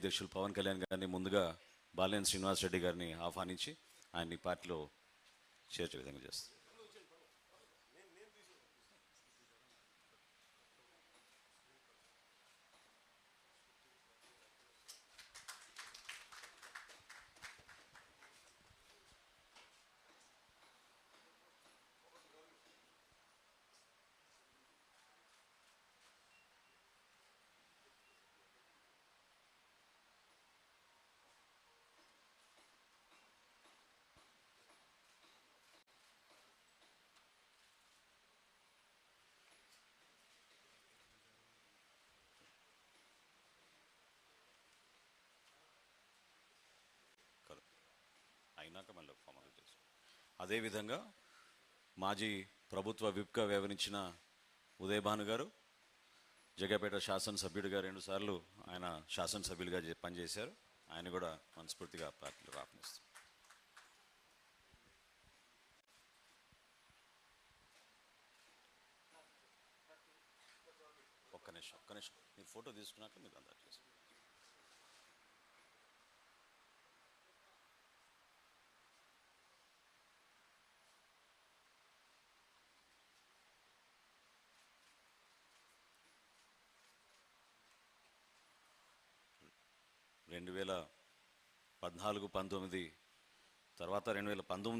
అధ్యక్షులు పవన్ కళ్యాణ్ గారిని ముందుగా బాలినేని శ్రీనివాస్ రెడ్డి గారిని ఆహ్వానించి ఆయన్ని పార్టీలో చేర్చే విధంగా చేస్తారు. అయినాక మళ్ళీ ఫార్మాలిటీ చేస్తాం. అదేవిధంగా మాజీ ప్రభుత్వ విప్గా వ్యవహరించిన ఉదయభాను గారు జగ్గపేట శాసనసభ్యుడిగా 2 సార్లు ఆయన శాసనసభ్యులుగా పనిచేశారు. ఆయన కూడా మనస్ఫూర్తిగా పార్టీలో ఆహ్వానిస్తాం. ఒక్క నిమిషం మీరు ఫోటో తీసుకున్నాక మీరు అంతా చేస్తాం. రెండు 2014-19 తర్వాత 2019